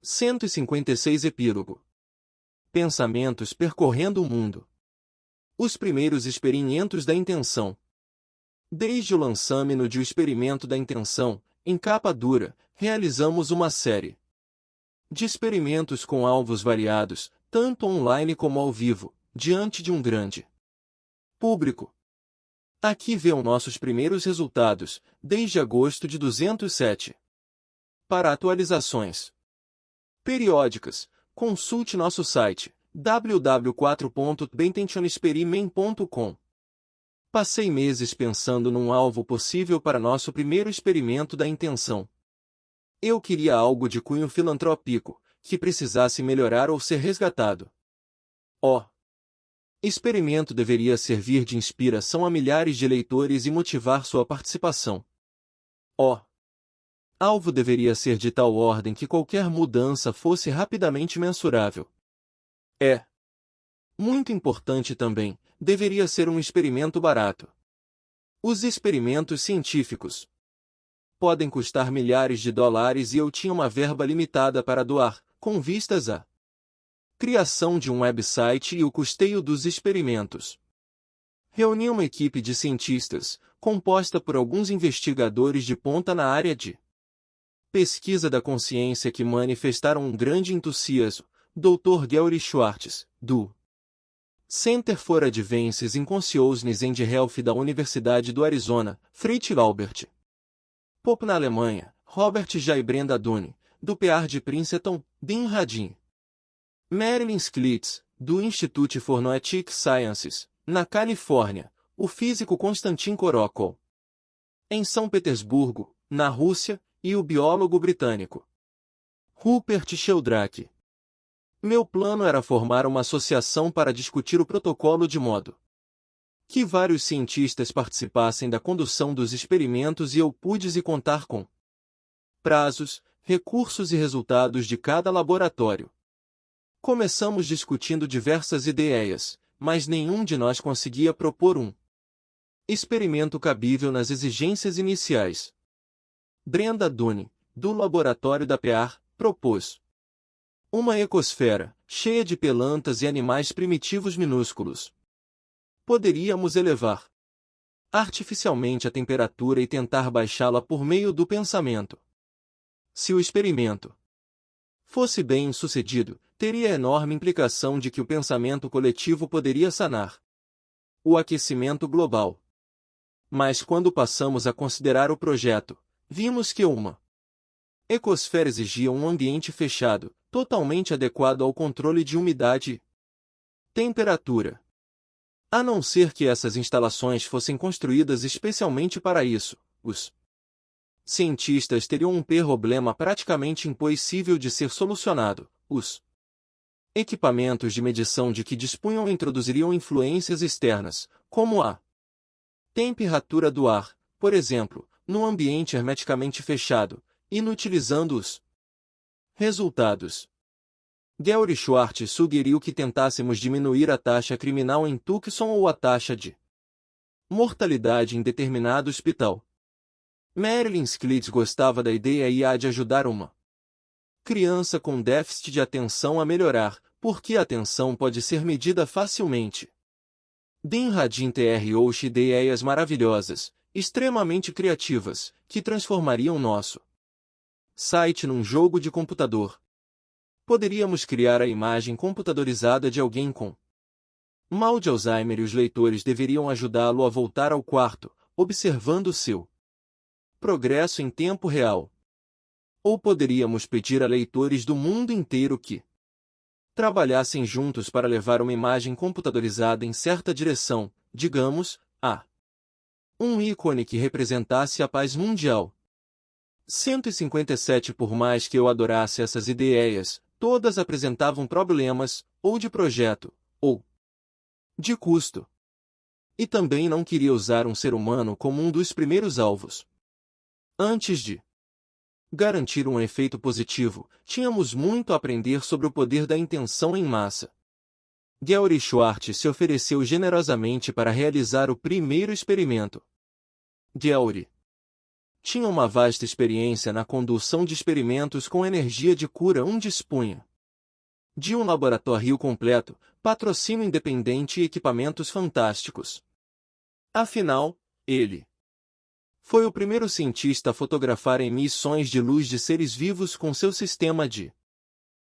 156 Epílogo. Pensamentos percorrendo o mundo. Os primeiros experimentos da intenção. Desde o lançamento do experimento da intenção, em capa dura, realizamos uma série de experimentos com alvos variados, tanto online como ao vivo, diante de um grande público. Aqui vêem nossos primeiros resultados, desde agosto de 207. Para atualizações periódicas, consulte nosso site www.bententionexperiment.com. Passei meses pensando num alvo possível para nosso primeiro experimento da intenção. Eu queria algo de cunho filantrópico, que precisasse melhorar ou ser resgatado. O experimento deveria servir de inspiração a milhares de leitores e motivar sua participação. O alvo deveria ser de tal ordem que qualquer mudança fosse rapidamente mensurável. É muito importante também, deveria ser um experimento barato. Os experimentos científicos podem custar milhares de dólares e eu tinha uma verba limitada para doar, com vistas à criação de um website e o custeio dos experimentos. Reuni uma equipe de cientistas, composta por alguns investigadores de ponta na área de pesquisa da consciência que manifestaram um grande entusiasmo, Dr. Gary Schwartz, do Center for Advances in Consciousness and Health da Universidade do Arizona, Fritz Albert Popp na Alemanha, Robert J. e Brenda Dunne, do PR de Princeton, Dean Radin. Marilyn Sklitz, do Institute for Noetic Sciences, na Califórnia, o físico Konstantin Korokol. Em São Petersburgo, na Rússia, e o biólogo britânico Rupert Sheldrake. Meu plano era formar uma associação para discutir o protocolo de modo que vários cientistas participassem da condução dos experimentos e eu pudesse contar com prazos, recursos e resultados de cada laboratório. Começamos discutindo diversas ideias, mas nenhum de nós conseguia propor um experimento cabível nas exigências iniciais. Brenda Dunne, do laboratório da PR, propôs uma ecosfera, cheia de plantas e animais primitivos minúsculos. Poderíamos elevar artificialmente a temperatura e tentar baixá-la por meio do pensamento. Se o experimento fosse bem sucedido, teria a enorme implicação de que o pensamento coletivo poderia sanar o aquecimento global. Mas quando passamos a considerar o projeto, vimos que uma ecosfera exigia um ambiente fechado, totalmente adequado ao controle de umidade e temperatura. A não ser que essas instalações fossem construídas especialmente para isso, os cientistas teriam um problema praticamente impossível de ser solucionado. Os equipamentos de medição de que dispunham introduziriam influências externas, como a temperatura do ar, por exemplo, num ambiente hermeticamente fechado, inutilizando os resultados. Gary Schwartz sugeriu que tentássemos diminuir a taxa criminal em Tucson ou a taxa de mortalidade em determinado hospital. Marilyn Sklitz gostava da ideia e há de ajudar uma criança com déficit de atenção a melhorar, porque a atenção pode ser medida facilmente. Dean Radin trouxe ideias maravilhosas, extremamente criativas, que transformariam nosso site num jogo de computador. Poderíamos criar a imagem computadorizada de alguém com mal de Alzheimer e os leitores deveriam ajudá-lo a voltar ao quarto, observando seu progresso em tempo real. Ou poderíamos pedir a leitores do mundo inteiro que trabalhassem juntos para levar uma imagem computadorizada em certa direção, digamos, a um ícone que representasse a paz mundial. 157 Por mais que eu adorasse essas ideias, todas apresentavam problemas, ou de projeto, ou de custo. E também não queria usar um ser humano como um dos primeiros alvos. Antes de garantir um efeito positivo, tínhamos muito a aprender sobre o poder da intenção em massa. Gary Schwartz se ofereceu generosamente para realizar o primeiro experimento. Gary Tinha uma vasta experiência na condução de experimentos com energia de cura. Dispunha de um laboratório completo, patrocínio independente e equipamentos fantásticos. Afinal, ele foi o primeiro cientista a fotografar emissões de luz de seres vivos com seu sistema de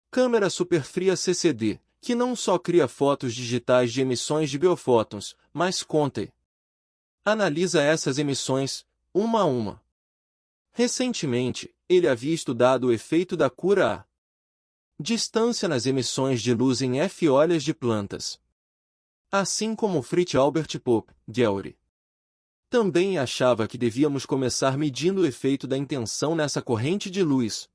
câmera superfria CCD, que não só cria fotos digitais de emissões de biofótons, mas conta e analisa essas emissões, uma a uma. Recentemente, ele havia estudado o efeito da cura à distância nas emissões de luz em folhas de plantas. Assim como Fritz Albert Pope, Georg também achava que devíamos começar medindo o efeito da intenção nessa corrente de luz,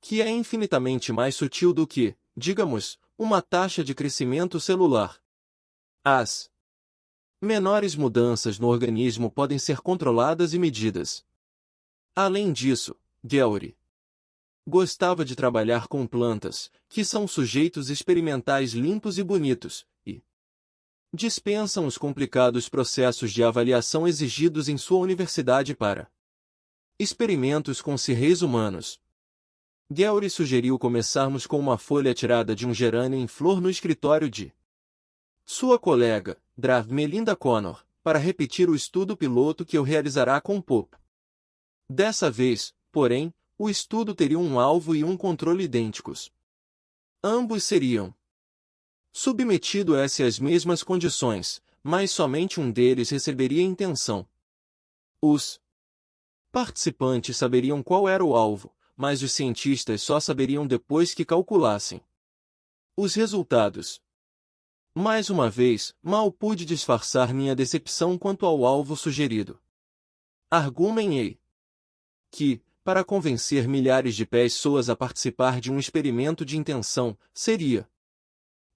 que é infinitamente mais sutil do que, digamos, uma taxa de crescimento celular. As menores mudanças no organismo podem ser controladas e medidas. Além disso, Georg gostava de trabalhar com plantas, que são sujeitos experimentais limpos e bonitos, e dispensam os complicados processos de avaliação exigidos em sua universidade para experimentos com seres humanos. Georg sugeriu começarmos com uma folha tirada de um gerânio em flor no escritório de sua colega, Dr. Melinda Connor, para repetir o estudo piloto que eu realizará com Pope. Dessa vez, porém, o estudo teria um alvo e um controle idênticos. Ambos seriam submetidos a essas mesmas condições, mas somente um deles receberia intenção. Os participantes saberiam qual era o alvo, mas os cientistas só saberiam depois que calculassem os resultados. Mais uma vez, mal pude disfarçar minha decepção quanto ao alvo sugerido. Argumentei que, para convencer milhares de pessoas a participar de um experimento de intenção, seria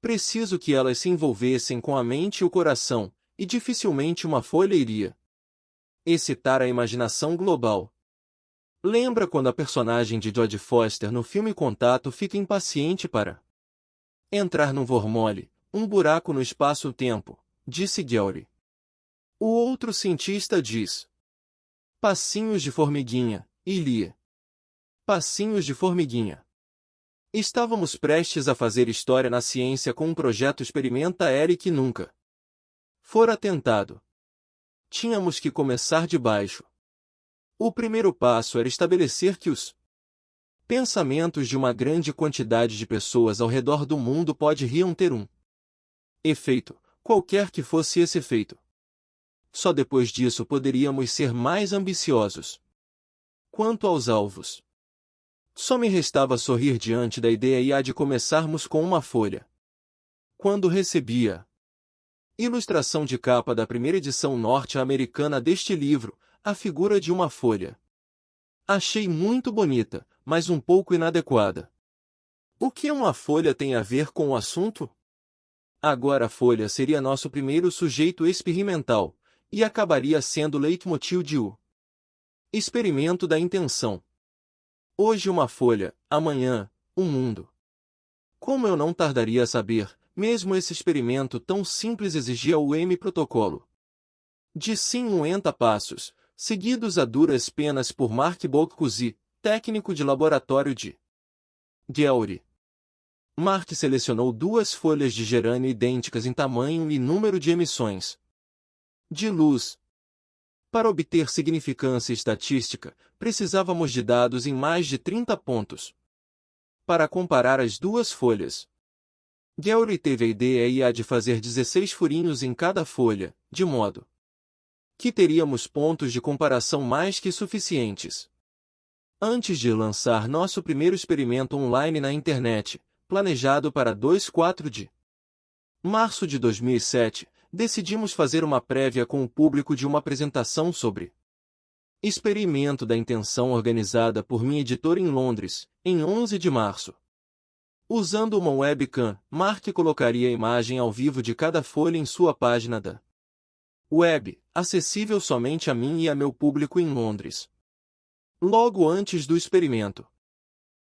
preciso que elas se envolvessem com a mente e o coração, e dificilmente uma folha iria excitar a imaginação global. Lembra quando a personagem de Jodie Foster no filme Contato fica impaciente para entrar num wormhole, um buraco no espaço-tempo, disse Georg. O outro cientista diz: passinhos de formiguinha, e lia. Passinhos de formiguinha. Estávamos prestes a fazer história na ciência com um projeto experimenta aéreo que nunca fora tentado. Tínhamos que começar de baixo. O primeiro passo era estabelecer que os pensamentos de uma grande quantidade de pessoas ao redor do mundo poderiam ter um efeito, qualquer que fosse esse efeito. Só depois disso poderíamos ser mais ambiciosos. Quanto aos alvos, só me restava sorrir diante da ideia de começarmos com uma folha. Quando recebi a ilustração de capa da primeira edição norte-americana deste livro, a figura de uma folha, achei muito bonita, mas um pouco inadequada. O que uma folha tem a ver com o assunto? Agora a folha seria nosso primeiro sujeito experimental, e acabaria sendo o leitmotiv de o experimento da intenção. Hoje uma folha, amanhã, um mundo. Como eu não tardaria a saber, mesmo esse experimento tão simples exigia o protocolo de 50 passos, seguidos a duras penas por Mark Bocuse, técnico de laboratório de Georg. Mark selecionou 2 folhas de gerânio idênticas em tamanho e número de emissões de luz. Para obter significância estatística, precisávamos de dados em mais de 30 pontos. Para comparar as 2 folhas, Georg teve a ideia de fazer 16 furinhos em cada folha, de modo que teríamos pontos de comparação mais que suficientes. Antes de lançar nosso primeiro experimento online na internet, planejado para 24 de março de 2007, decidimos fazer uma prévia com o público de uma apresentação sobre experimento da intenção organizada por minha editora em Londres, em 11 de março. Usando uma webcam, Mark colocaria a imagem ao vivo de cada folha em sua página da web, acessível somente a mim e a meu público em Londres. Logo antes do experimento,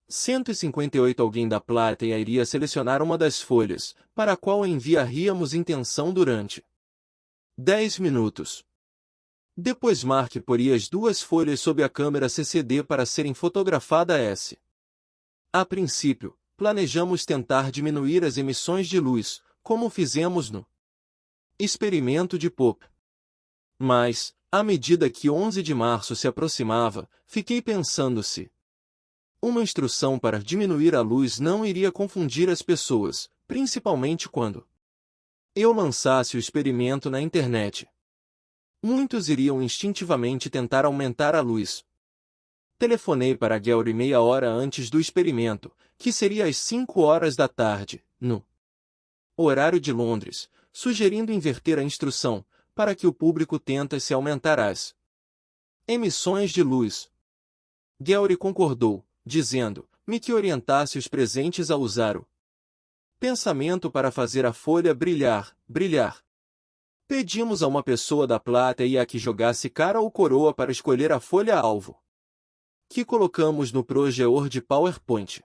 158 alguém da plateia iria selecionar uma das folhas, para a qual enviaríamos intenção durante 10 minutos. Depois Mark poria as duas folhas sob a câmera CCD para serem fotografadas. A princípio, planejamos tentar diminuir as emissões de luz, como fizemos no experimento de Pope. Mas, à medida que 11 de março se aproximava, fiquei pensando se uma instrução para diminuir a luz não iria confundir as pessoas, principalmente quando eu lançasse o experimento na internet. Muitos iriam instintivamente tentar aumentar a luz. Telefonei para Gary meia hora antes do experimento, que seria às 5 horas da tarde, no horário de Londres, sugerindo inverter a instrução, para que o público tentasse aumentar as emissões de luz. Gary concordou, dizendo-me que orientasse os presentes a usar o pensamento para fazer a folha brilhar. Pedimos a uma pessoa da plateia que jogasse cara ou coroa para escolher a folha-alvo, que colocamos no projetor de PowerPoint.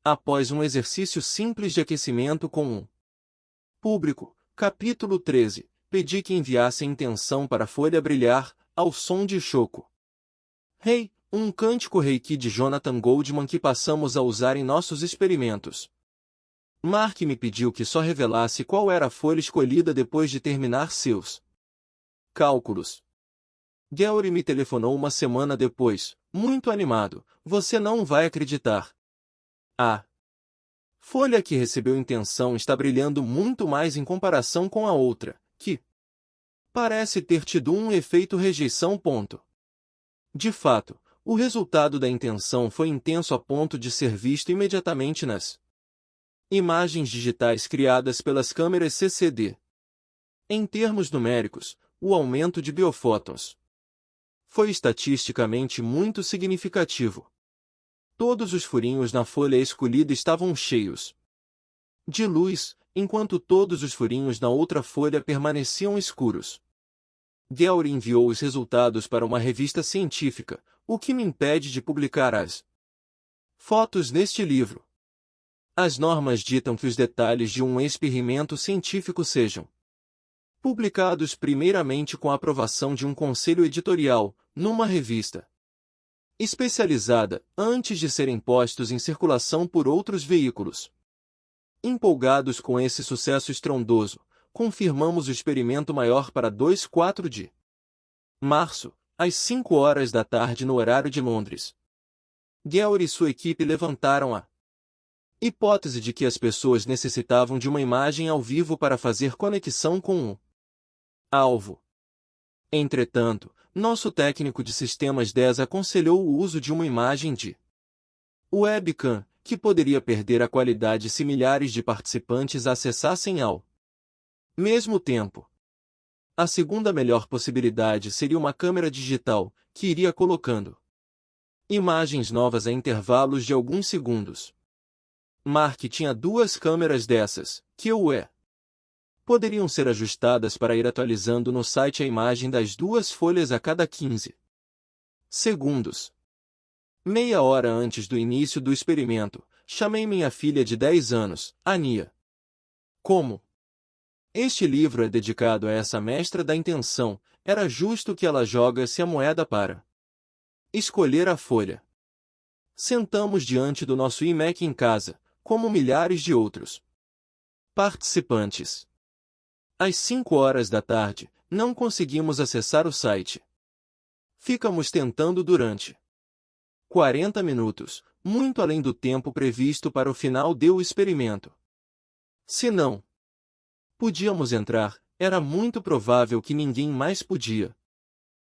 Após um exercício simples de aquecimento com um público, capítulo 13, pedi que enviasse a intenção para a folha brilhar, ao som de Choco Rei, um cântico reiki de Jonathan Goldman que passamos a usar em nossos experimentos. Mark me pediu que só revelasse qual era a folha escolhida depois de terminar seus cálculos. Gary me telefonou uma semana depois, muito animado. Você não vai acreditar. A folha que recebeu intenção está brilhando muito mais em comparação com a outra, que parece ter tido um efeito rejeição. De fato, o resultado da intenção foi intenso a ponto de ser visto imediatamente nas imagens digitais criadas pelas câmeras CCD. Em termos numéricos, o aumento de biofótons foi estatisticamente muito significativo. Todos os furinhos na folha escolhida estavam cheios de luz, enquanto todos os furinhos na outra folha permaneciam escuros. Gary enviou os resultados para uma revista científica, o que me impede de publicar as fotos neste livro. As normas ditam que os detalhes de um experimento científico sejam publicados primeiramente com a aprovação de um conselho editorial, numa revista especializada, antes de serem postos em circulação por outros veículos. Empolgados com esse sucesso estrondoso, confirmamos o experimento maior para 4 de março, às 5 horas da tarde no horário de Londres. Gary e sua equipe levantaram a hipótese de que as pessoas necessitavam de uma imagem ao vivo para fazer conexão com o alvo. Entretanto, nosso técnico de sistemas 10 aconselhou o uso de uma imagem de webcam, que poderia perder a qualidade se milhares de participantes acessassem ao mesmo tempo. A segunda melhor possibilidade seria uma câmera digital, que iria colocando imagens novas a intervalos de alguns segundos. Mark tinha 2 câmeras dessas, que poderiam ser ajustadas para ir atualizando no site a imagem das 2 folhas a cada 15 segundos. Meia hora antes do início do experimento, chamei minha filha de 10 anos, Ania. Como este livro é dedicado a essa mestra da intenção, era justo que ela jogasse a moeda para escolher a folha. Sentamos diante do nosso iMac em casa, como milhares de outros participantes. Às 5 horas da tarde, não conseguimos acessar o site. Ficamos tentando durante 40 minutos, muito além do tempo previsto para o final do experimento. Se não podíamos entrar, era muito provável que ninguém mais podia.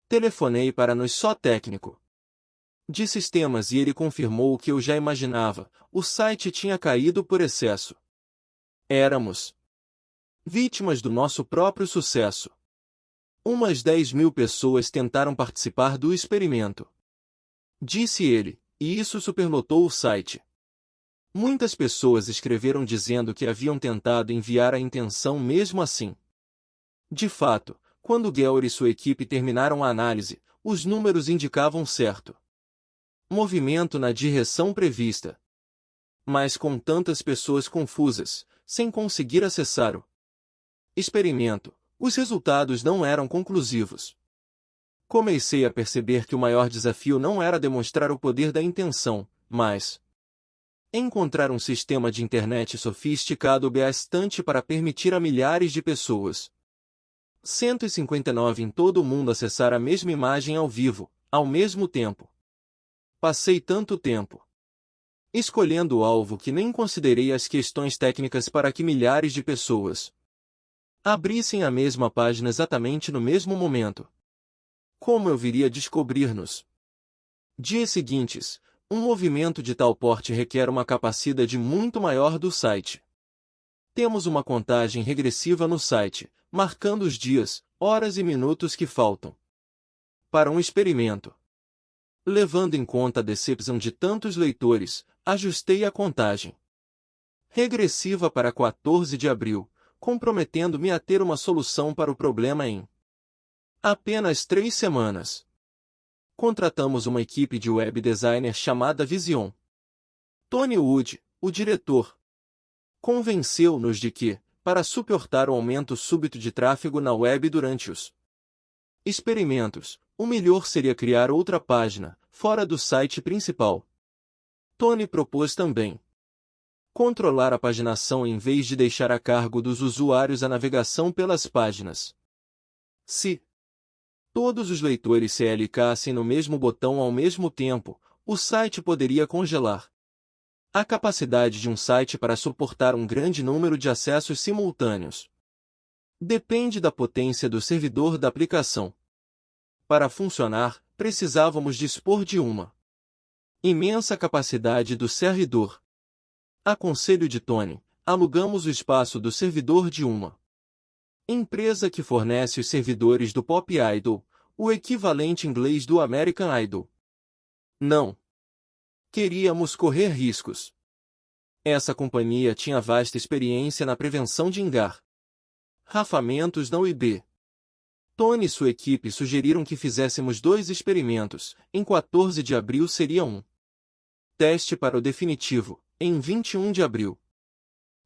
Telefonei para nosso técnico de sistemas e ele confirmou o que eu já imaginava: o site tinha caído por excesso. Éramos vítimas do nosso próprio sucesso. Umas 10.000 pessoas tentaram participar do experimento, disse ele, e isso superlotou o site. Muitas pessoas escreveram dizendo que haviam tentado enviar a intenção mesmo assim. De fato, quando Gary e sua equipe terminaram a análise, os números indicavam certo movimento na direção prevista. Mas com tantas pessoas confusas, sem conseguir acessar o experimento, os resultados não eram conclusivos. Comecei a perceber que o maior desafio não era demonstrar o poder da intenção, mas encontrar um sistema de internet sofisticado o bastante para permitir a milhares de pessoas, 159 em todo o mundo, acessar a mesma imagem ao vivo, ao mesmo tempo. Passei tanto tempo escolhendo o alvo que nem considerei as questões técnicas para que milhares de pessoas abrissem a mesma página exatamente no mesmo momento. Como eu viria descobrir nos dias seguintes? Um movimento de tal porte requer uma capacidade muito maior do site. Temos uma contagem regressiva no site, marcando os dias, horas e minutos que faltam para um experimento. Levando em conta a decepção de tantos leitores, ajustei a contagem regressiva para 14 de abril, comprometendo-me a ter uma solução para o problema em apenas 3 semanas. Contratamos uma equipe de web designer chamada Vision. Tony Wood, o diretor, convenceu-nos de que, para suportar o aumento súbito de tráfego na web durante os experimentos, o melhor seria criar outra página, fora do site principal. Tony propôs também controlar a paginação em vez de deixar a cargo dos usuários a navegação pelas páginas. Se todos os leitores clicassem no mesmo botão ao mesmo tempo, o site poderia congelar. A capacidade de um site para suportar um grande número de acessos simultâneos depende da potência do servidor da aplicação. Para funcionar, precisávamos dispor de uma imensa capacidade do servidor. A conselho de Tony, alugamos o espaço do servidor de uma empresa que fornece os servidores do Pop Idol, o equivalente inglês do American Idol. Não queríamos correr riscos. Essa companhia tinha vasta experiência na prevenção de engarrafamentos na web. Tony e sua equipe sugeriram que fizéssemos 2 experimentos. Em 14 de abril seria um teste para o definitivo, em 21 de abril.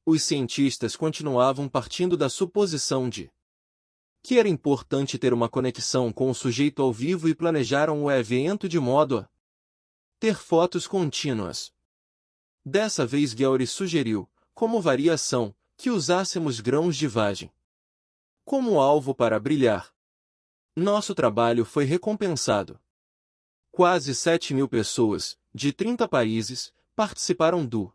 Os cientistas continuavam partindo da suposição de que era importante ter uma conexão com o sujeito ao vivo e planejaram o evento de modo a ter fotos contínuas. Dessa vez Gowry sugeriu, como variação, que usássemos grãos de vagem como alvo para brilhar. Nosso trabalho foi recompensado. Quase 7.000 pessoas, de 30 países, participaram do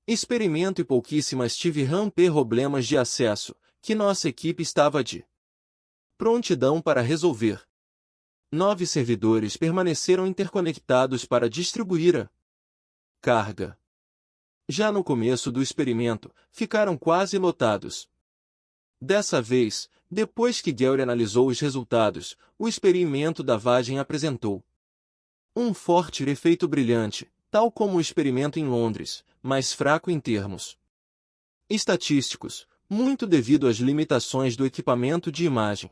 experimento e pouquíssimas tiveram problemas de acesso, que nossa equipe estava de prontidão para resolver. 9 servidores permaneceram interconectados para distribuir a carga. Já no começo do experimento, ficaram quase lotados. Dessa vez, depois que Gowry analisou os resultados, o experimento da vagem apresentou um forte efeito brilhante, tal como o experimento em Londres, mas fraco em termos estatísticos, muito devido às limitações do equipamento de imagem.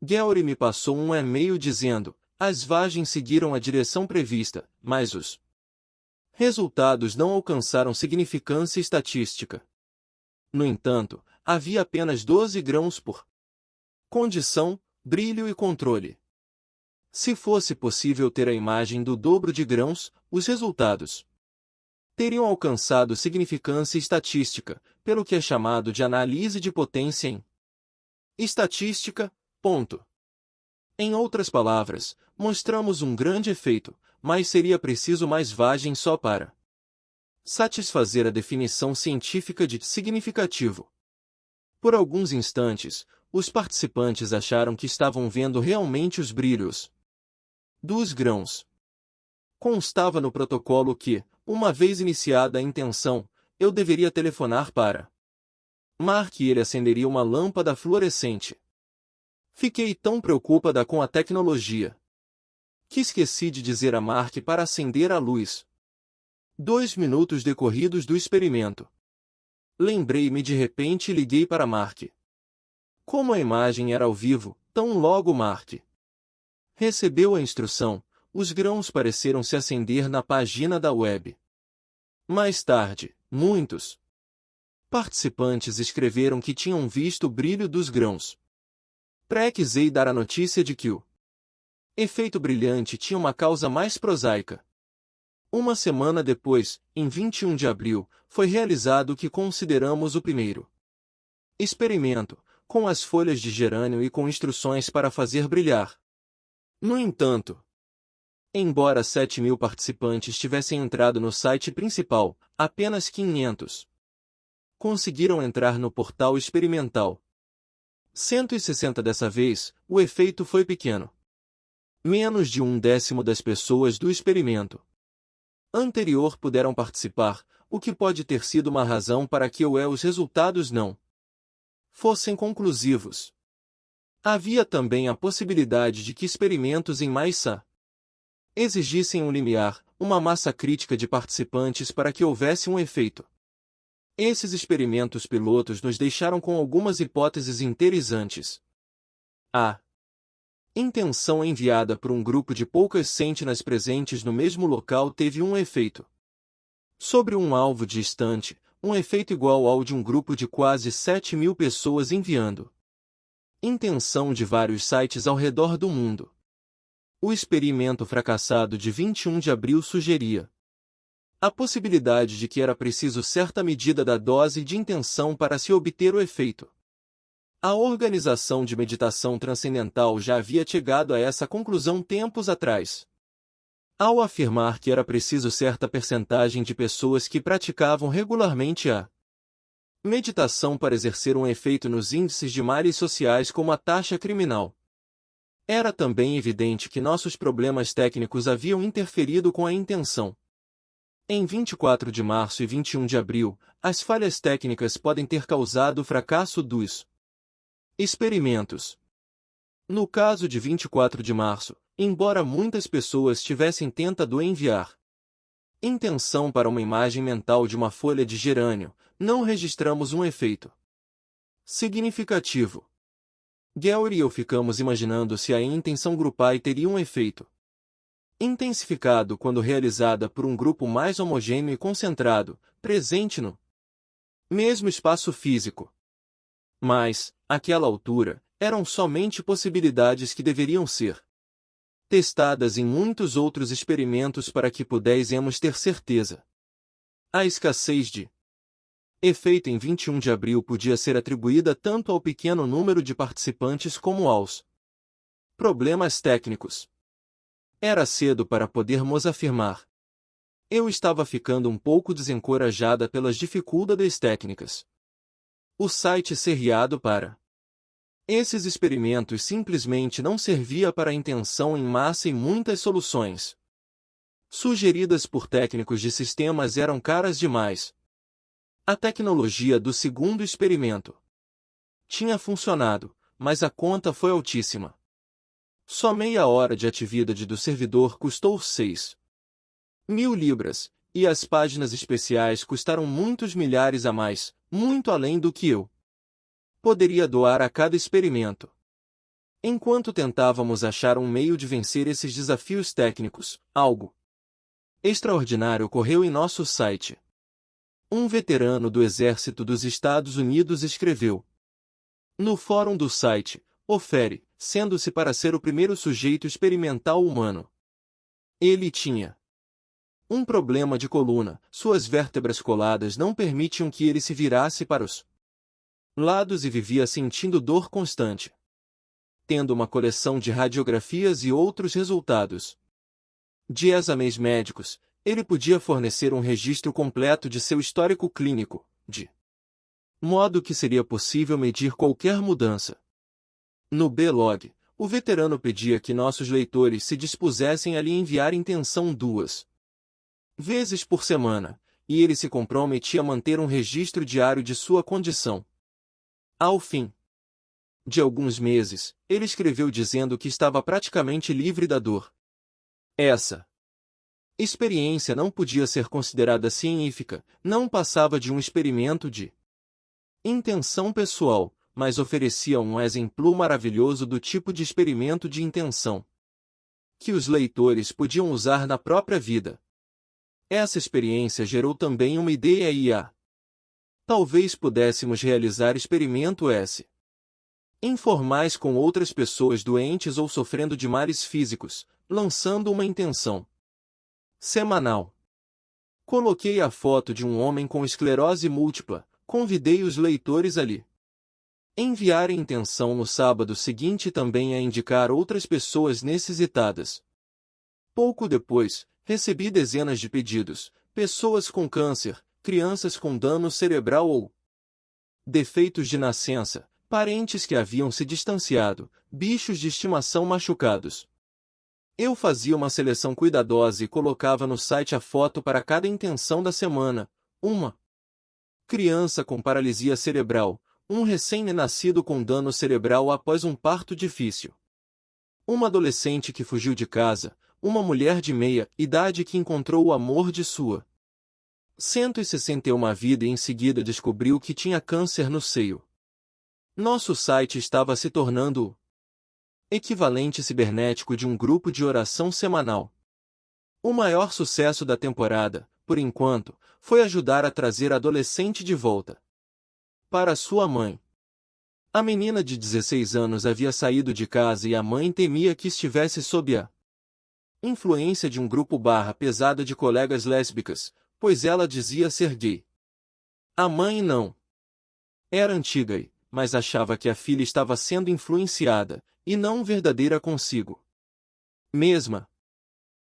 Gowry me passou um e-mail dizendo: as vagens seguiram a direção prevista, mas os resultados não alcançaram significância estatística. No entanto, havia apenas 12 grãos por condição, brilho e controle. Se fosse possível ter a imagem do dobro de grãos, os resultados teriam alcançado significância estatística, pelo que é chamado de análise de potência em estatística. Ponto. Em outras palavras, mostramos um grande efeito, mas seria preciso mais vagem só para satisfazer a definição científica de significativo. Por alguns instantes, os participantes acharam que estavam vendo realmente os brilhos dos grãos. Constava no protocolo que, uma vez iniciada a intenção, eu deveria telefonar para Mark e ele acenderia uma lâmpada fluorescente. Fiquei tão preocupada com a tecnologia que esqueci de dizer a Mark para acender a luz. 2 minutos decorridos do experimento. Lembrei-me de repente e liguei para Mark. Como a imagem era ao vivo, tão logo Mark recebeu a instrução, os grãos pareceram se acender na página da web. Mais tarde, muitos participantes escreveram que tinham visto o brilho dos grãos. Precisei dar a notícia de que o Efeito brilhante tinha uma causa mais prosaica. Uma semana depois, em 21 de abril, foi realizado o que consideramos o primeiro experimento, com as folhas de gerânio e com instruções para fazer brilhar. No entanto, embora 7.000 participantes tivessem entrado no site principal, apenas 500 conseguiram entrar no portal experimental. 160 dessa vez, o efeito foi pequeno. Menos de 1/10 das pessoas do experimento anterior puderam participar, o que pode ter sido uma razão para que os resultados não fossem conclusivos. Havia também a possibilidade de que experimentos em massa exigissem um limiar, uma massa crítica de participantes para que houvesse um efeito. Esses experimentos pilotos nos deixaram com algumas hipóteses interessantes. A intenção enviada por um grupo de poucas centenas presentes no mesmo local teve um efeito sobre um alvo distante, um efeito igual ao de um grupo de quase 7.000 pessoas enviando intenção de vários sites ao redor do mundo. O experimento fracassado de 21 de abril sugeria a possibilidade de que era preciso certa medida da dose de intenção para se obter o efeito. A Organização de Meditação Transcendental já havia chegado a essa conclusão tempos atrás, ao afirmar que era preciso certa percentagem de pessoas que praticavam regularmente a meditação para exercer um efeito nos índices de males sociais como a taxa criminal. Era também evidente que nossos problemas técnicos haviam interferido com a intenção. Em 24 de março e 21 de abril, as falhas técnicas podem ter causado o fracasso dos experimentos. No caso de 24 de março, embora muitas pessoas tivessem tentado enviar intenção para uma imagem mental de uma folha de gerânio, não registramos um efeito significativo. Gary e eu ficamos imaginando se a intenção grupal teria um efeito intensificado quando realizada por um grupo mais homogêneo e concentrado, presente no mesmo espaço físico. Mas, àquela altura, eram somente possibilidades que deveriam ser testadas em muitos outros experimentos para que pudéssemos ter certeza. A escassez de efeito em 21 de abril podia ser atribuída tanto ao pequeno número de participantes como aos problemas técnicos. Era cedo para podermos afirmar. Eu estava ficando um pouco desencorajada pelas dificuldades técnicas. O site seriado para esses experimentos simplesmente não servia para a intenção em massa e muitas soluções sugeridas por técnicos de sistemas eram caras demais. A tecnologia do segundo experimento tinha funcionado, mas a conta foi altíssima. Só meia hora de atividade do servidor custou 6.000 libras, e as páginas especiais custaram muitos milhares a mais, muito além do que eu poderia doar a cada experimento. Enquanto tentávamos achar um meio de vencer esses desafios técnicos, algo extraordinário ocorreu em nosso site. Um veterano do Exército dos Estados Unidos escreveu no fórum do site, ofere, sendo-se para ser o primeiro sujeito experimental humano. Ele tinha um problema de coluna, suas vértebras coladas não permitiam que ele se virasse para os lados e vivia sentindo dor constante. Tendo uma coleção de radiografias e outros resultados de exames médicos, ele podia fornecer um registro completo de seu histórico clínico, de modo que seria possível medir qualquer mudança. No B-log, o veterano pedia que nossos leitores se dispusessem a lhe enviar intenção 2 vezes por semana, e ele se comprometia a manter um registro diário de sua condição. Ao fim de alguns meses, ele escreveu dizendo que estava praticamente livre da dor. Essa experiência não podia ser considerada científica, não passava de um experimento de intenção pessoal, mas oferecia um exemplo maravilhoso do tipo de experimento de intenção que os leitores podiam usar na própria vida. Essa experiência gerou também uma ideia talvez pudéssemos realizar experimento S. informais com outras pessoas doentes ou sofrendo de males físicos, lançando uma intenção semanal. Coloquei a foto de um homem com esclerose múltipla, convidei os leitores ali. Enviar a intenção no sábado seguinte e também a indicar outras pessoas necessitadas. Pouco depois, recebi dezenas de pedidos, pessoas com câncer, crianças com dano cerebral ou defeitos de nascença, parentes que haviam se distanciado, bichos de estimação machucados. Eu fazia uma seleção cuidadosa e colocava no site a foto para cada intenção da semana: uma criança com paralisia cerebral, um recém-nascido com dano cerebral após um parto difícil, uma adolescente que fugiu de casa, uma mulher de meia idade que encontrou o amor de sua 161 vida e em seguida descobriu que tinha câncer no seio. Nosso site estava se tornando o equivalente cibernético de um grupo de oração semanal. O maior sucesso da temporada, por enquanto, foi ajudar a trazer a adolescente de volta para sua mãe. A menina de 16 anos havia saído de casa e a mãe temia que estivesse sob a influência de um grupo pesado de colegas lésbicas, pois ela dizia ser gay. A mãe não era antiga mas achava que a filha estava sendo influenciada, e não verdadeira consigo mesma.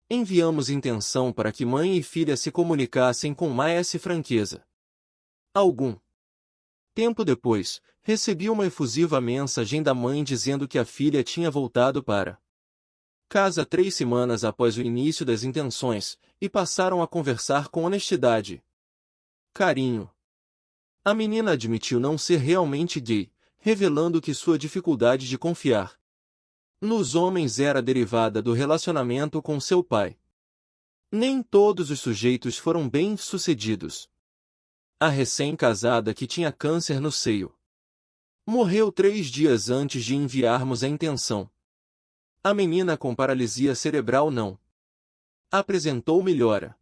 Enviamos intenção para que mãe e filha se comunicassem com mais franqueza. Algum tempo depois, recebi uma efusiva mensagem da mãe dizendo que a filha tinha voltado para casa 3 semanas após o início das intenções, e passaram a conversar com honestidade. Carinho. A menina admitiu não ser realmente gay, revelando que sua dificuldade de confiar nos homens era derivada do relacionamento com seu pai. Nem todos os sujeitos foram bem-sucedidos. A recém-casada que tinha câncer no seio morreu 3 dias antes de enviarmos a intenção. A menina com paralisia cerebral não apresentou melhora.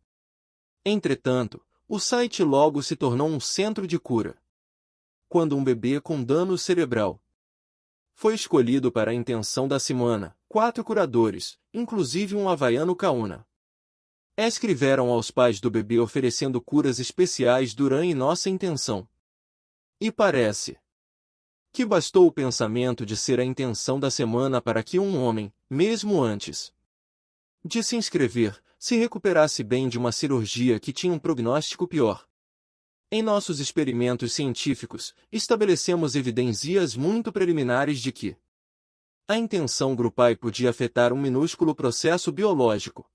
Entretanto, o site logo se tornou um centro de cura. Quando um bebê com dano cerebral foi escolhido para a intenção da semana, 4 curadores, inclusive um havaiano Kauna, escreveram aos pais do bebê oferecendo curas especiais durante nossa intenção. E parece que bastou o pensamento de ser a intenção da semana para que um homem, mesmo antes de se inscrever, se recuperasse bem de uma cirurgia que tinha um prognóstico pior. Em nossos experimentos científicos, estabelecemos evidências muito preliminares de que a intenção grupal podia afetar um minúsculo processo biológico.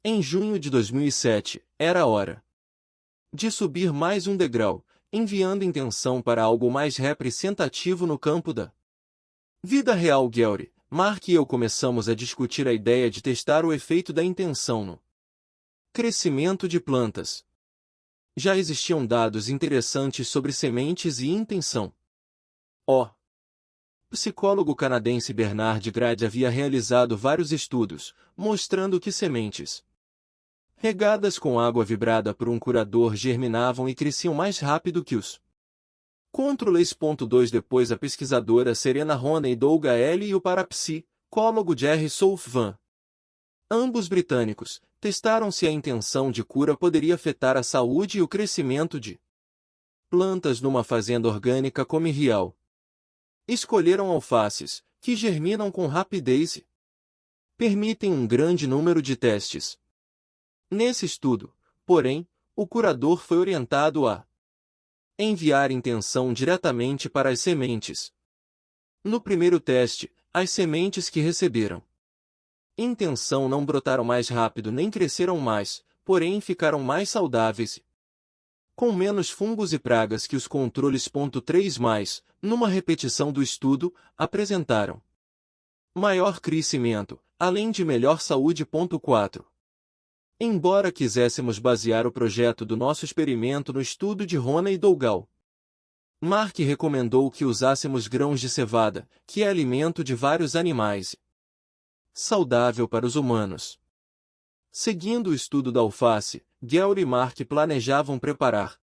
Em junho de 2007, era a hora de subir mais um degrau, enviando intenção para algo mais representativo no campo da vida real. Gary, Mark e eu começamos a discutir a ideia de testar o efeito da intenção no crescimento de plantas. Já existiam dados interessantes sobre sementes e intenção. O psicólogo canadense Bernard Grady havia realizado vários estudos, mostrando que sementes regadas com água vibrada por um curador germinavam e cresciam mais rápido que os controles. 2 Depois a pesquisadora Serena Roney e Doug L. e o parapsicólogo Jerry Southvan, ambos britânicos, testaram se a intenção de cura poderia afetar a saúde e o crescimento de plantas numa fazenda orgânica como Real. Escolheram alfaces, que germinam com rapidez e permitem um grande número de testes. Nesse estudo, porém, o curador foi orientado a enviar intenção diretamente para as sementes. No primeiro teste, as sementes que receberam intenção não brotaram mais rápido nem cresceram mais, porém ficaram mais saudáveis, com menos fungos e pragas que os controles. 3 Mais, numa repetição do estudo, apresentaram maior crescimento, além de melhor saúde. 4 Embora quiséssemos basear o projeto do nosso experimento no estudo de Roney e Dougal, Mark recomendou que usássemos grãos de cevada, que é alimento de vários animais, saudável para os humanos. Seguindo o estudo da alface, Gary e Mark planejavam preparar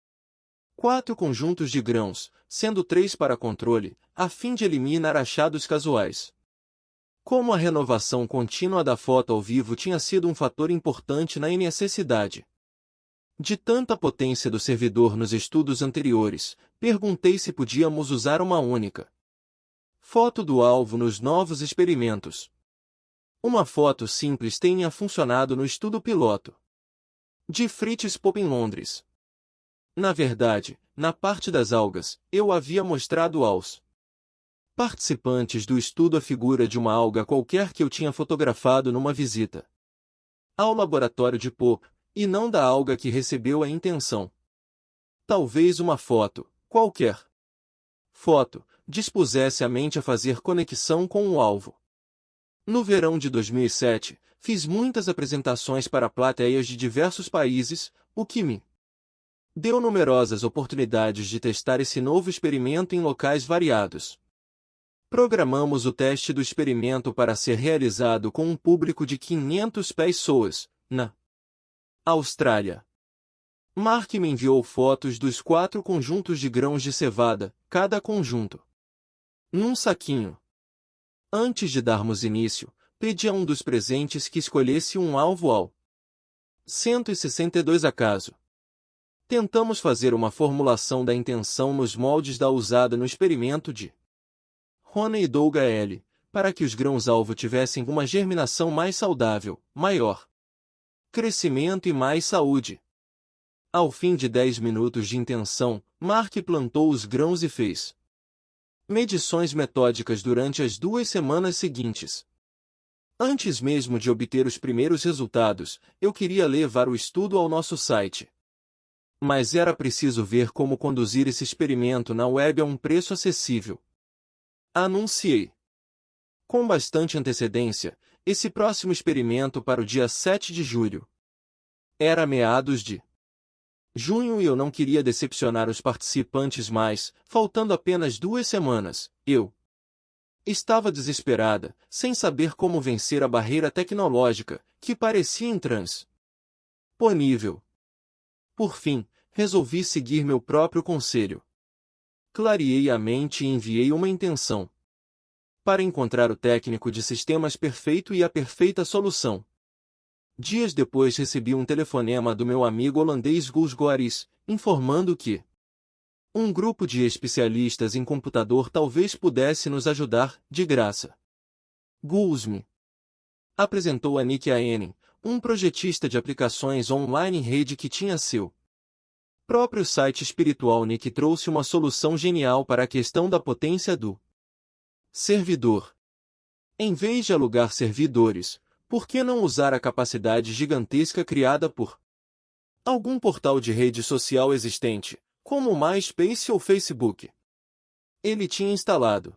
4 conjuntos de grãos, sendo 3 para controle, a fim de eliminar achados casuais. Como a renovação contínua da foto ao vivo tinha sido um fator importante na necessidade de tanta potência do servidor nos estudos anteriores, perguntei se podíamos usar uma única foto do alvo nos novos experimentos. Uma foto simples tenha funcionado no estudo piloto de Fritz Popp em Londres. Na verdade, na parte das algas, eu havia mostrado aos participantes do estudo a figura de uma alga qualquer que eu tinha fotografado numa visita ao laboratório de Popp, e não da alga que recebeu a intenção. Talvez uma foto, qualquer foto, dispusesse a mente a fazer conexão com o alvo. No verão de 2007, fiz muitas apresentações para plateias de diversos países, o que me deu numerosas oportunidades de testar esse novo experimento em locais variados. Programamos o teste do experimento para ser realizado com um público de 500 pessoas, na Austrália. Mark me enviou fotos dos 4 conjuntos de grãos de cevada, cada conjunto num saquinho. Antes de darmos início, pedi a um dos presentes que escolhesse um alvo ao 162 acaso. Tentamos fazer uma formulação da intenção nos moldes da usada no experimento de Roney e Doug L., para que os grãos-alvo tivessem uma germinação mais saudável, maior crescimento e mais saúde. Ao fim de 10 minutos de intenção, Mark plantou os grãos e fez medições metódicas durante as 2 semanas seguintes. Antes mesmo de obter os primeiros resultados, eu queria levar o estudo ao nosso site. Mas era preciso ver como conduzir esse experimento na web a um preço acessível. Anunciei com bastante antecedência esse próximo experimento para o dia 7 de julho. Era meados de junho e eu não queria decepcionar os participantes mais, faltando apenas 2 semanas, eu estava desesperada, sem saber como vencer a barreira tecnológica, que parecia intransponível. Por fim, resolvi seguir meu próprio conselho. Clareei a mente e enviei uma intenção para encontrar o técnico de sistemas perfeito e a perfeita solução. Dias depois recebi um telefonema do meu amigo holandês Guus Goaris, informando que um grupo de especialistas em computador talvez pudesse nos ajudar, de graça. Guus me apresentou a Nick Aenen, um projetista de aplicações online em rede que tinha seu próprio site espiritual. Nick trouxe uma solução genial para a questão da potência do servidor. Em vez de alugar servidores, por que não usar a capacidade gigantesca criada por algum portal de rede social existente, como o MySpace ou Facebook? Ele tinha instalado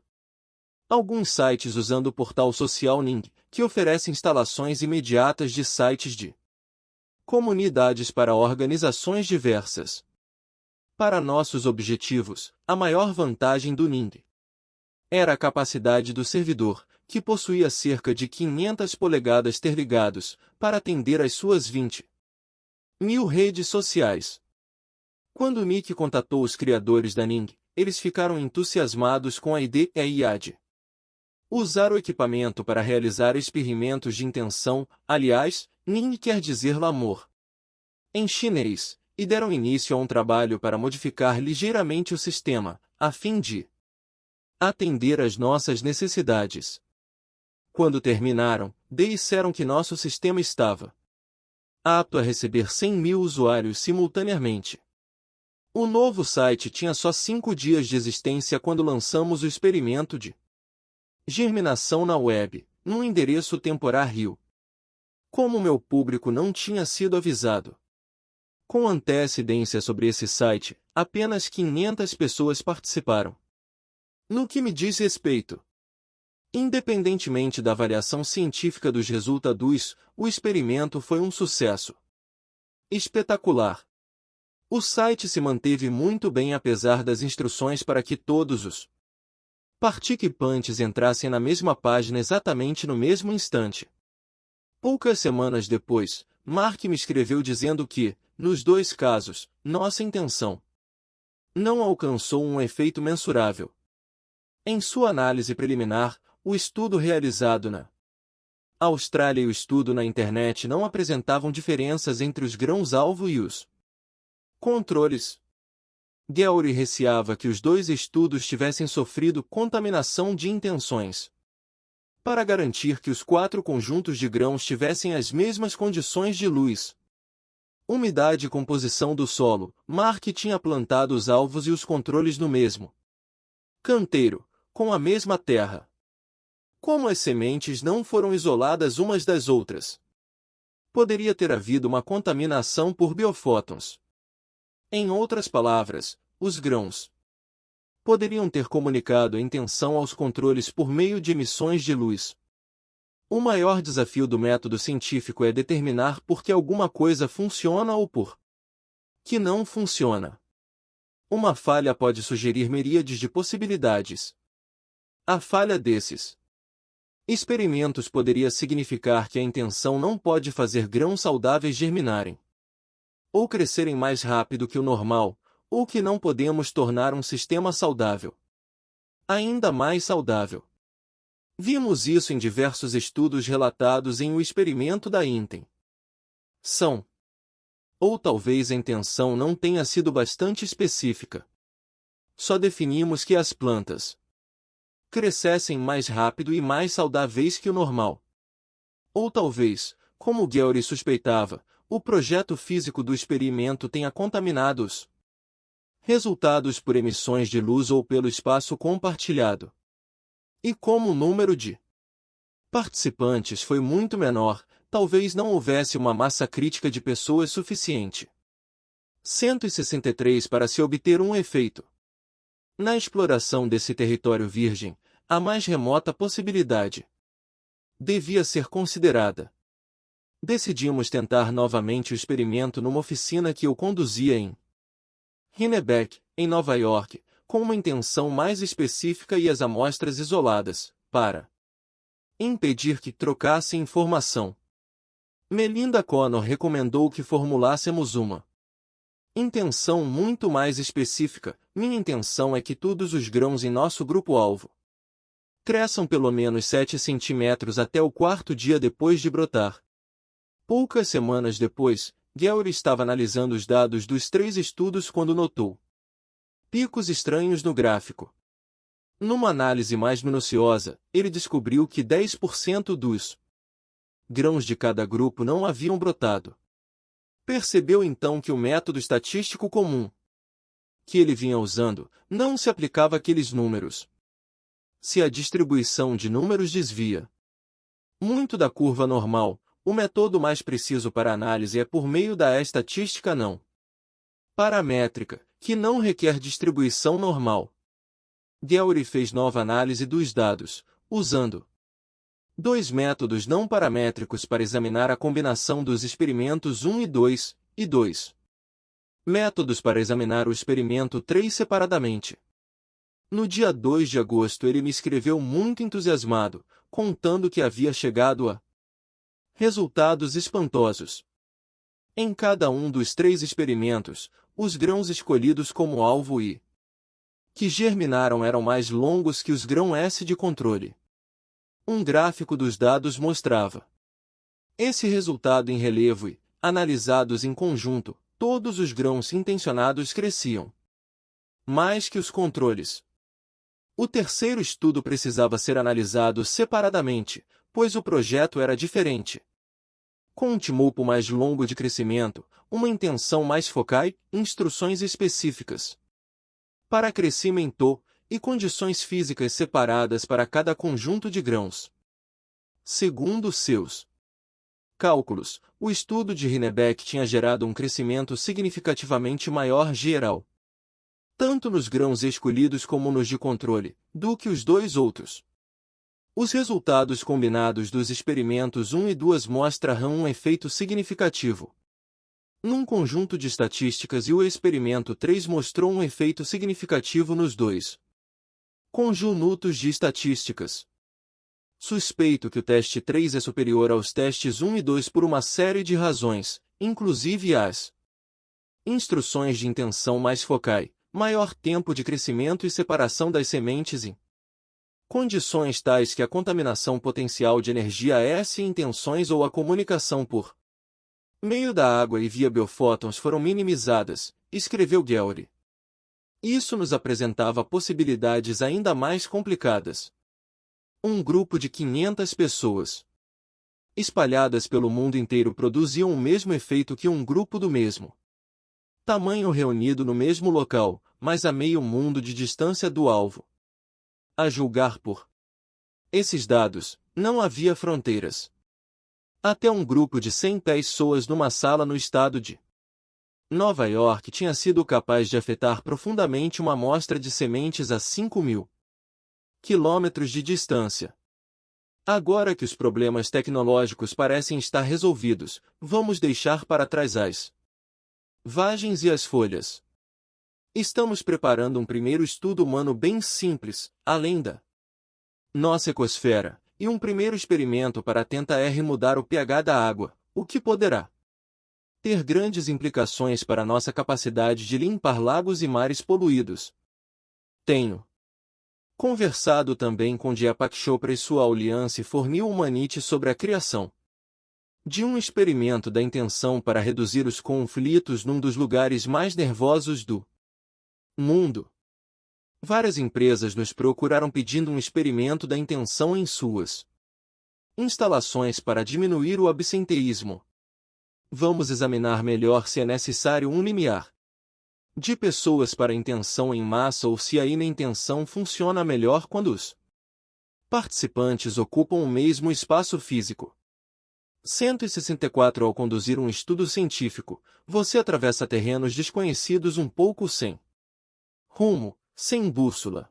alguns sites usando o portal social Ning, que oferece instalações imediatas de sites de comunidades para organizações diversas. Para nossos objetivos, a maior vantagem do Ning era a capacidade do servidor, que possuía cerca de 500 polegadas terligados, para atender às suas 20.000 redes sociais. Quando Nick contatou os criadores da Ning, eles ficaram entusiasmados com a ideia de usar o equipamento para realizar experimentos de intenção. Aliás, Ning quer dizer l'amor em chinês, e deram início a um trabalho para modificar ligeiramente o sistema, a fim de atender às nossas necessidades. Quando terminaram, disseram que nosso sistema estava apto a receber 100.000 usuários simultaneamente. O novo site tinha só 5 dias de existência quando lançamos o experimento de germinação na web, num endereço temporário. Como meu público não tinha sido avisado com antecedência sobre esse site, apenas 500 pessoas participaram. No que me diz respeito, independentemente da avaliação científica dos resultados, o experimento foi um sucesso espetacular. O site se manteve muito bem apesar das instruções para que todos os participantes entrassem na mesma página exatamente no mesmo instante. Poucas semanas depois, Mark me escreveu dizendo que, nos 2 casos, nossa intenção não alcançou um efeito mensurável. Em sua análise preliminar, o estudo realizado na Austrália e o estudo na internet não apresentavam diferenças entre os grãos-alvo e os controles. Gowry receava que os dois estudos tivessem sofrido contaminação de intenções. Para garantir que os 4 conjuntos de grãos tivessem as mesmas condições de luz, umidade e composição do solo, Mark tinha plantado os alvos e os controles no mesmo canteiro, com a mesma terra. Como as sementes não foram isoladas umas das outras, poderia ter havido uma contaminação por biofótons. Em outras palavras, os grãos poderiam ter comunicado a intenção aos controles por meio de emissões de luz. O maior desafio do método científico é determinar por que alguma coisa funciona ou por que não funciona. Uma falha pode sugerir miríades de possibilidades. A falha desses experimentos poderia significar que a intenção não pode fazer grãos saudáveis germinarem, ou crescerem mais rápido que o normal, ou que não podemos tornar um sistema saudável ainda mais saudável. Vimos isso em diversos estudos relatados em O Experimento da Intem. Ou talvez a intenção não tenha sido bastante específica. Só definimos que as plantas crescessem mais rápido e mais saudáveis que o normal. Ou talvez, como Gowry suspeitava, o projeto físico do experimento tenha contaminado os resultados por emissões de luz ou pelo espaço compartilhado. E como o número de participantes foi muito menor, talvez não houvesse uma massa crítica de pessoas suficiente. 163 para se obter um efeito. Na exploração desse território virgem, a mais remota possibilidade devia ser considerada. Decidimos tentar novamente o experimento numa oficina que eu conduzia em Rhinebeck, em Nova York, com uma intenção mais específica e as amostras isoladas, para impedir que trocassem informação. Melinda Connor recomendou que formulássemos uma intenção muito mais específica. Minha intenção é que todos os grãos em nosso grupo-alvo cresçam pelo menos 7 centímetros até o 4º dia depois de brotar. Poucas semanas depois, Gowry estava analisando os dados dos 3 estudos quando notou picos estranhos no gráfico. Numa análise mais minuciosa, ele descobriu que 10% dos grãos de cada grupo não haviam brotado. Percebeu então que o método estatístico comum que ele vinha usando não se aplicava àqueles números. Se a distribuição de números desvia muito da curva normal, o método mais preciso para análise é por meio da estatística não paramétrica, que não requer distribuição normal. Gowry fez nova análise dos dados, usando 2 métodos não paramétricos para examinar a combinação dos experimentos 1 e 2 métodos para examinar o experimento 3 separadamente. No dia 2 de agosto ele me escreveu muito entusiasmado, contando que havia chegado a resultados espantosos. Em cada um dos 3 experimentos, os grãos escolhidos como alvo e que germinaram eram mais longos que os grãos S de controle. Um gráfico dos dados mostrava esse resultado em relevo e, analisados em conjunto, todos os grãos intencionados cresciam mais que os controles. O terceiro estudo precisava ser analisado separadamente, pois o projeto era diferente. Com um timulpo mais longo de crescimento, uma intenção mais focal, instruções específicas para crescimento, e condições físicas separadas para cada conjunto de grãos. Segundo seus cálculos, o estudo de Rhinebeck tinha gerado um crescimento significativamente maior geral, tanto nos grãos escolhidos como nos de controle, do que os 2 outros. Os resultados combinados dos experimentos 1 e 2 mostram um efeito significativo num conjunto de estatísticas e o experimento 3 mostrou um efeito significativo nos 2 conjuntos de estatísticas. Suspeito que o teste 3 é superior aos testes 1 e 2 por uma série de razões, inclusive as instruções de intenção mais focais, maior tempo de crescimento e separação das sementes em condições tais que a contaminação potencial de energia S em tensões ou a comunicação por meio da água e via biofótons foram minimizadas, escreveu Geary. Isso nos apresentava possibilidades ainda mais complicadas. Um grupo de 500 pessoas espalhadas pelo mundo inteiro produziam o mesmo efeito que um grupo do mesmo tamanho reunido no mesmo local, mas a meio mundo de distância do alvo. A julgar por esses dados, não havia fronteiras. Até um grupo de 100 pessoas numa sala no estado de Nova York tinha sido capaz de afetar profundamente uma amostra de sementes a 5.000 quilômetros de distância. Agora que os problemas tecnológicos parecem estar resolvidos, vamos deixar para trás as vagens e as folhas. Estamos preparando um primeiro estudo humano bem simples, além da nossa ecosfera, e um primeiro experimento para tentar mudar o pH da água, o que poderá ter grandes implicações para nossa capacidade de limpar lagos e mares poluídos. Tenho conversado também com Deepak Chopra e sua Alliance for New Humanity sobre a criação de um experimento da intenção para reduzir os conflitos num dos lugares mais nervosos do mundo. Várias empresas nos procuraram pedindo um experimento da intenção em suas instalações para diminuir o absenteísmo. Vamos examinar melhor se é necessário um limiar de pessoas para a intenção em massa ou se a intenção funciona melhor quando os participantes ocupam o mesmo espaço físico. 164 Ao conduzir um estudo científico, você atravessa terrenos desconhecidos um pouco sem rumo, sem bússola.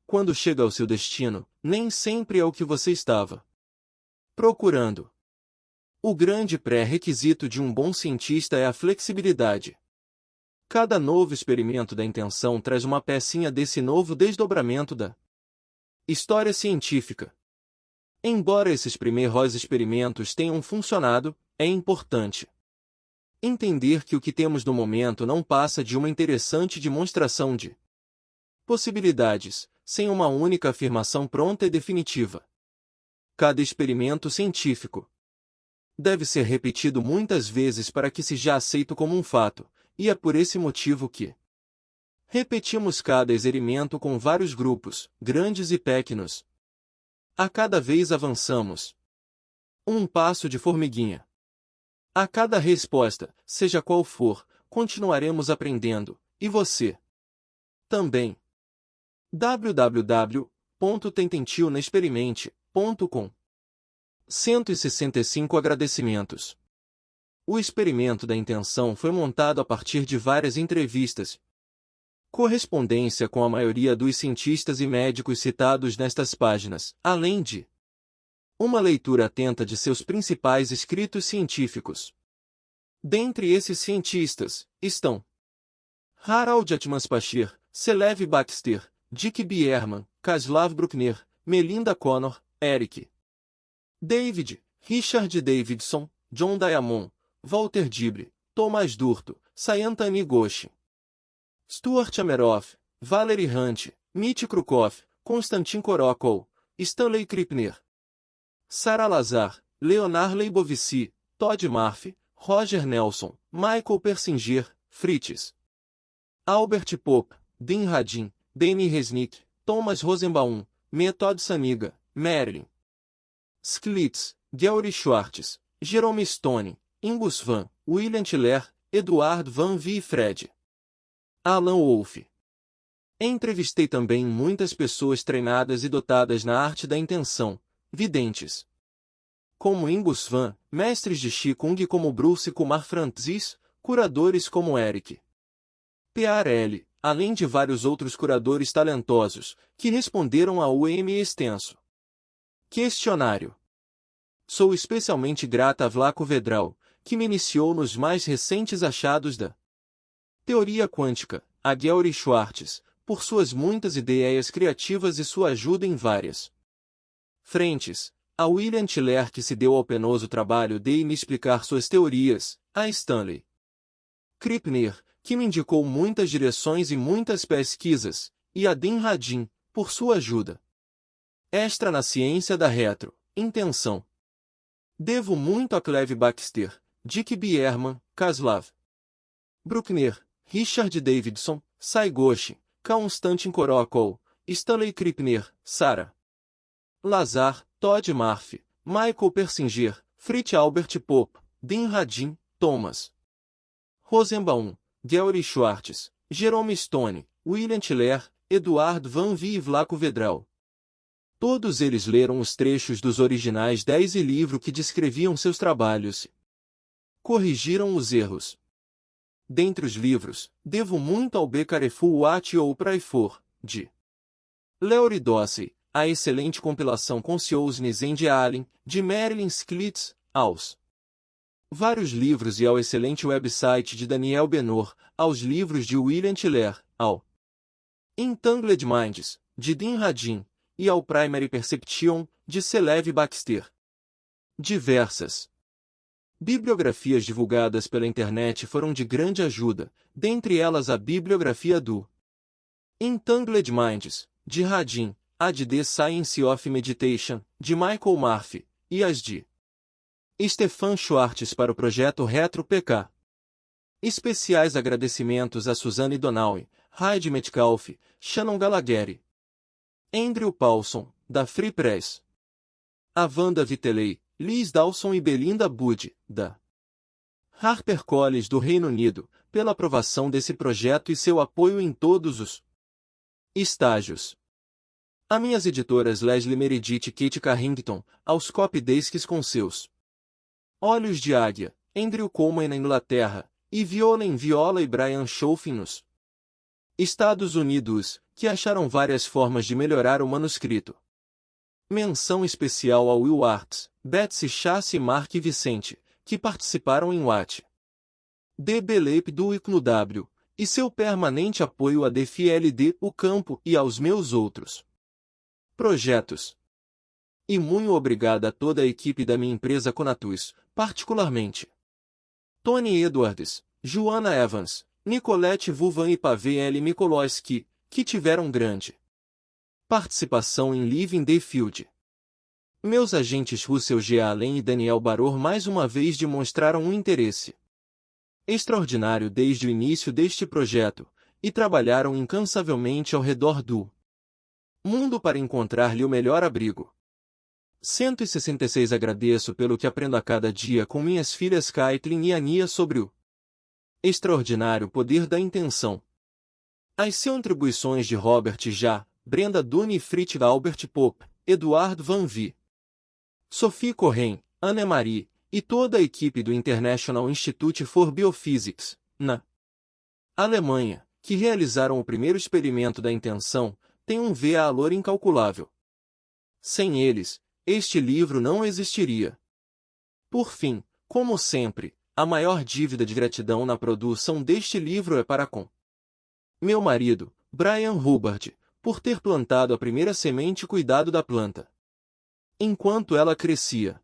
Quando chega ao seu destino, nem sempre é o que você estava procurando. O grande pré-requisito de um bom cientista é a flexibilidade. Cada novo experimento da intenção traz uma pecinha desse novo desdobramento da história científica. Embora esses primeiros experimentos tenham funcionado, é importante entender que o que temos no momento não passa de uma interessante demonstração de possibilidades, sem uma única afirmação pronta e definitiva. Cada experimento científico deve ser repetido muitas vezes para que seja aceito como um fato, e é por esse motivo que repetimos cada experimento com vários grupos, grandes e pequenos. A cada vez avançamos um passo de formiguinha. A cada resposta, seja qual for, continuaremos aprendendo, e você também. www.tententilnaexperimente.com 165 Agradecimentos. O experimento da intenção foi montado a partir de várias entrevistas, correspondência com a maioria dos cientistas e médicos citados nestas páginas, além de uma leitura atenta de seus principais escritos científicos. Dentre esses cientistas, estão Harald Atmanspacher, Selev Baxter, Dick Bierman, Kaslav Bruckner, Melinda Connor, Eric David, Richard Davidson, John Diamond, Walter Dibre, Thomas Durto, Sayantani Ghosh, Stuart Ameroff, Valerie Hunt, Mitch Krukov, Konstantin Korokov, Stanley Krippner, Sarah Lazar, Leonard Leibovitz, Todd Murphy, Roger Nelson, Michael Persinger, Fritz Albert Pope, Dean Radin, Danny Resnick, Thomas Rosenbaum, Method Saniga, Marilyn Sklitz, Geary Schwartz, Jerome Stone, Ingus Van, William Tiller, Eduard Van Vie Fred Alan Wolff. Entrevistei também muitas pessoas treinadas e dotadas na arte da intenção, videntes, como Ingus Van, mestres de Qigong como Bruce Kumar Francis, curadores como Eric P.R.L., além de vários outros curadores talentosos, que responderam ao extenso questionário. Sou especialmente grata a Vlaco Vedral, que me iniciou nos mais recentes achados da teoria quântica, a Geary Schwartz, por suas muitas ideias criativas e sua ajuda em várias frentes, a William Tiller, que se deu ao penoso trabalho de me explicar suas teorias, a Stanley Krippner, que me indicou muitas direções e muitas pesquisas, e a Dean Radin, por sua ajuda extra na ciência da retro-intenção. Devo muito a Cleve Baxter, Dick Bierman, Kaslav Bruckner, Richard Davidson, Saigoshi, Konstantin Korokol, Stanley Krippner, Sarah Lazar, Todd Murphy, Michael Persinger, Fritz Albert Pope, Dean Radin, Thomas Rosenbaum, Gary Schwartz, Jerome Stone, William Tiller, Eduard Van Vie e Vlaco Vedrell. Todos eles leram os trechos dos originais 10 e livro que descreviam seus trabalhos e corrigiram os erros. Dentre os livros, devo muito ao B. Careful What ou Pray For, de Leori Dossey, a excelente compilação Consciousness and Alien, de Marilyn Sklitz, aos vários livros e ao excelente website de Daniel Benor, aos livros de William Tiller, ao Entangled Minds, de Dean Radin, e ao Primary Perception, de Cleve Baxter. Diversas bibliografias divulgadas pela internet foram de grande ajuda, dentre elas a bibliografia do Entangled Minds, de Radin, a de The Science of Meditation, de Michael Murphy, e as de Stefan Schwartz para o projeto Retro PK. Especiais agradecimentos a Suzanne Donauer, Heidi Metcalf, Shannon Gallagher, Andrew Paulson, da Free Press, a Wanda Vitelei, Liz Dawson e Belinda Bud, da HarperCollins do Reino Unido, pela aprovação desse projeto e seu apoio em todos os estágios. A minhas editoras Leslie Meredith e Kate Carrington, aos copydesks com seus Olhos de Águia, Andrew Coleman na Inglaterra, e Viola e Brian Schoffen nos Estados Unidos, que acharam várias formas de melhorar o manuscrito. Menção especial a Will Arts, Betsy Chassi e Mark Vicente, que participaram em What The Beleep do ICNUW, e seu permanente apoio a DFLD, o campo e aos meus outros projetos. E muito obrigada a toda a equipe da minha empresa Conatus, particularmente Tony Edwards, Joanna Evans, Nicolette Vuvan e Pavel L. Mikolowski, que tiveram grande participação em Living the Field. Meus agentes Russell G. Allen e Daniel Baror mais uma vez demonstraram um interesse extraordinário desde o início deste projeto, e trabalharam incansavelmente ao redor do mundo para encontrar-lhe o melhor abrigo. 166 Agradeço pelo que aprendo a cada dia com minhas filhas Caitlin e Ania sobre o extraordinário poder da intenção. As contribuições de Robert Já, Brenda Dunne e Fritz Albert Pope, Eduard Van Vie, Sophie Cohen, Anne-Marie, e toda a equipe do International Institute for Biophysics, na Alemanha, que realizaram o primeiro experimento da intenção, tem um valor incalculável. Sem eles, este livro não existiria. Por fim, como sempre, a maior dívida de gratidão na produção deste livro é para com meu marido, Brian Hubbard, por ter plantado a primeira semente e cuidado da planta enquanto ela crescia.